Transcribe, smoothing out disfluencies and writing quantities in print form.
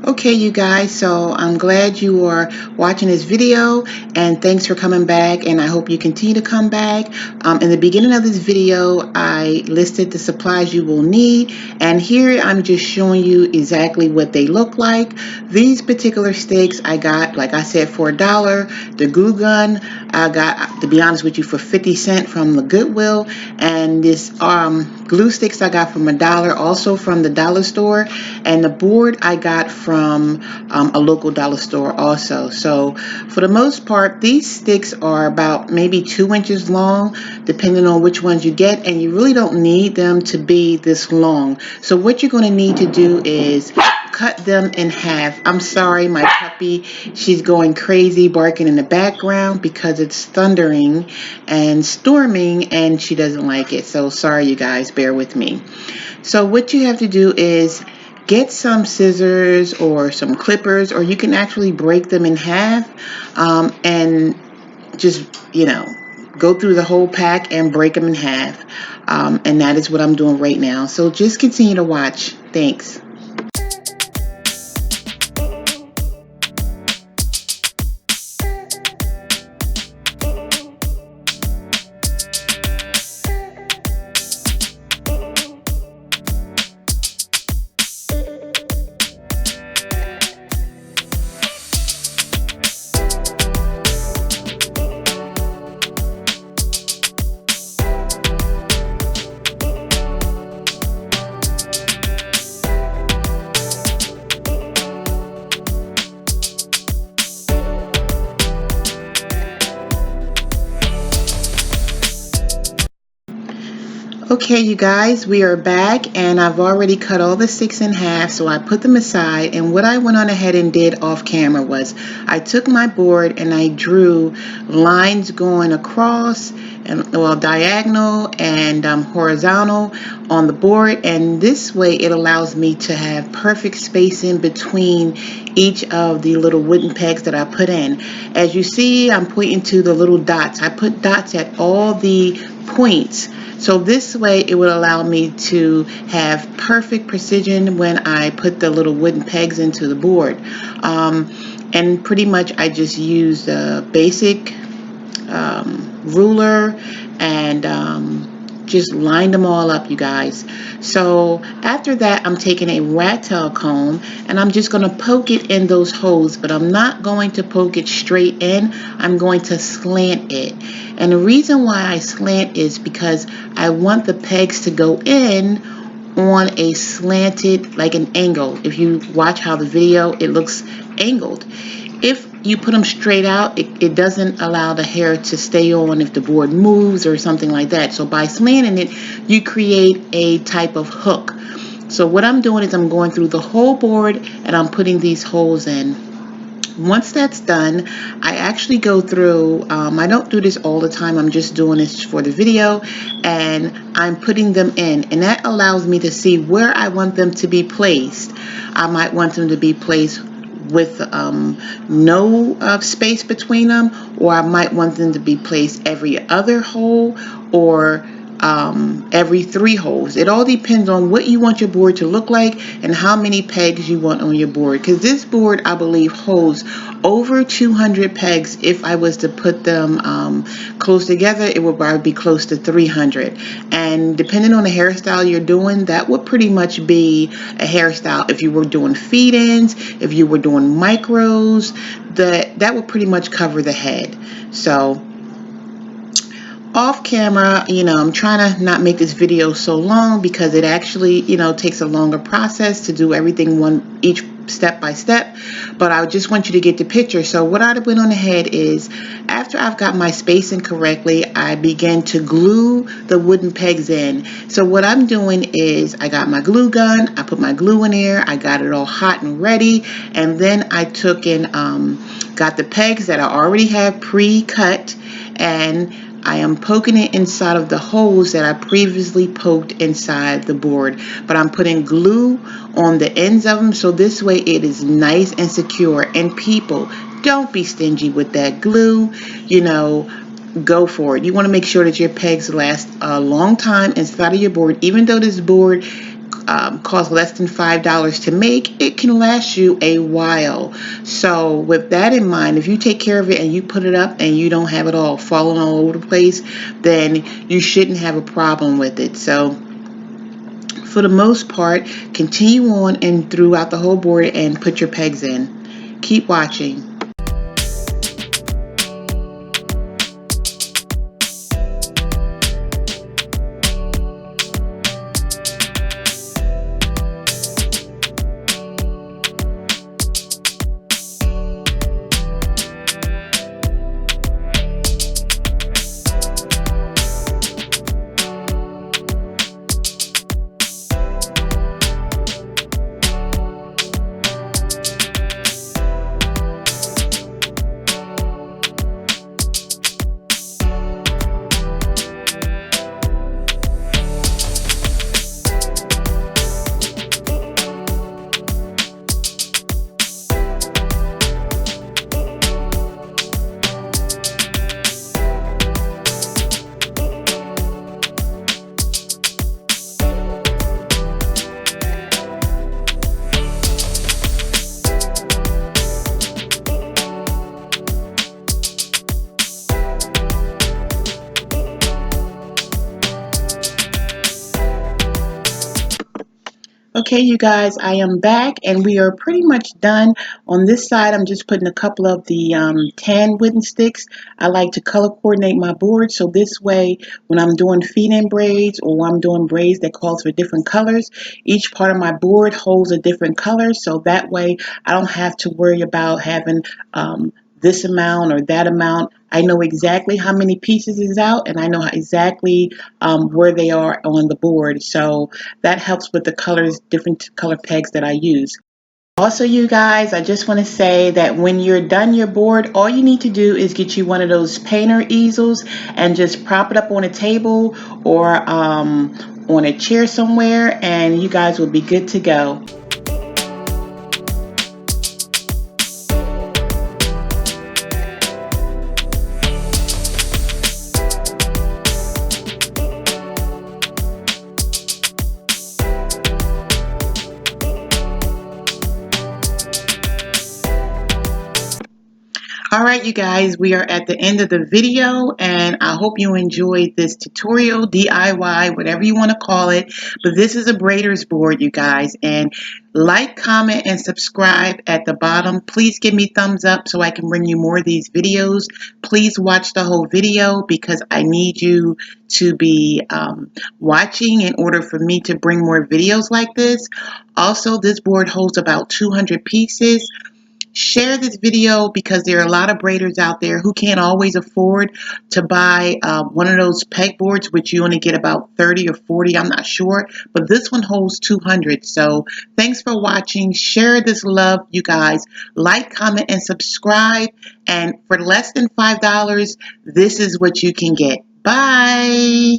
Okay, you guys, so I'm glad you are watching this video, and thanks for coming back, and I hope you continue to come back. In the beginning of this video, I listed the supplies you will need, and here I'm just showing you exactly what they look like. These particular sticks I got, like I said, for $1. The glue gun I got, to be honest with you, for 50 cents from the Goodwill, and this glue sticks I got from $1, also from the dollar store, and the board I got from a local dollar store also. So for the most part, these sticks are about maybe 2 inches long, depending on which ones you get, and you really don't need them to be this long. So what you're going to need to do is cut them in half. I'm sorry, my puppy, she's going crazy barking in the background because it's thundering and storming and she doesn't like it. So sorry, you guys, bear with me. So what you have to do is get some scissors or some clippers, or you can actually break them in half and just, go through the whole pack and break them in half. And that is what I'm doing right now. So just continue to watch. Thanks. Okay, you guys, we are back, and I've already cut all the sticks in half, so I put them aside. And what I went on ahead and did off camera was I took my board and I drew lines going across and, well, diagonal and horizontal on the board, and this way it allows me to have perfect spacing between each of the little wooden pegs that I put in. As you see, I'm pointing to the little dots. I put dots at all the points. So this way it would allow me to have perfect precision when I put the little wooden pegs into the board. And pretty much I just used a basic ruler and just lined them all up, you guys. So after that, I'm taking a rat tail comb and I'm just going to poke it in those holes, but I'm not going to poke it straight in. I'm going to slant it. And the reason why I slant is because I want the pegs to go in on a slanted, like an angle. If you watch how the video, it looks angled. If you put them straight out, it doesn't allow the hair to stay on if the board moves or something like that. So by slanting it, you create a type of hook. So what I'm doing is I'm going through the whole board and I'm putting these holes in. Once that's done, I actually go through, I don't do this all the time, I'm just doing this for the video, and I'm putting them in, and that allows me to see where I want them to be placed. I might want them to be placed with no space between them, or I might want them to be placed every other hole or every 3 holes. It all depends on what you want your board to look like and how many pegs you want on your board, because this board I believe holds over 200 pegs. If I was to put them close together, it would probably be close to 300, and depending on the hairstyle you're doing, that would pretty much be a hairstyle. If you were doing feed-ins, if you were doing micros, that would pretty much cover the head. So off camera, I'm trying to not make this video so long because it actually, takes a longer process to do everything each step by step, but I just want you to get the picture. So what I went on ahead is, after I've got my spacing correctly, I began to glue the wooden pegs in. So what I'm doing is I got my glue gun, I put my glue in there, I got it all hot and ready, and then I took and got the pegs that I already have pre-cut, and I am poking it inside of the holes that I previously poked inside the board, but I'm putting glue on the ends of them, so this way it is nice and secure. And people, don't be stingy with that glue, go for it. You want to make sure that your pegs last a long time inside of your board. Even though this board cost less than $5 to make, it can last you a while. So with that in mind, if you take care of it and you put it up and you don't have it all falling all over the place, then you shouldn't have a problem with it. So for the most part, continue on and throughout the whole board and put your pegs in. Keep watching. Okay, you guys, I am back and we are pretty much done. On this side, I'm just putting a couple of the tan wooden sticks. I like to color coordinate my board, so this way when I'm doing feed-in braids or when I'm doing braids that calls for different colors, each part of my board holds a different color, so that way I don't have to worry about having this amount or that amount. I know exactly how many pieces is out, and I know exactly where they are on the board. So that helps with the colors, different color pegs that I use. Also, you guys, I just want to say that when you're done your board, all you need to do is get you one of those painter easels and just prop it up on a table or on a chair somewhere, and you guys will be good to go. All right, you guys, we are at the end of the video, and I hope you enjoyed this tutorial, DIY, whatever you want to call it. But this is a braiders board, you guys, and like, comment, and subscribe at the bottom. Please give me thumbs up so I can bring you more of these videos. Please watch the whole video because I need you to be watching in order for me to bring more videos like this. Also, this board holds about 200 pieces. Share this video because there are a lot of braiders out there who can't always afford to buy one of those pegboards, which you only get about 30 or 40, I'm not sure, but this one holds 200. So thanks for watching. Share this love, you guys. Like, comment, and subscribe. And for less than $5, this is what you can get. Bye.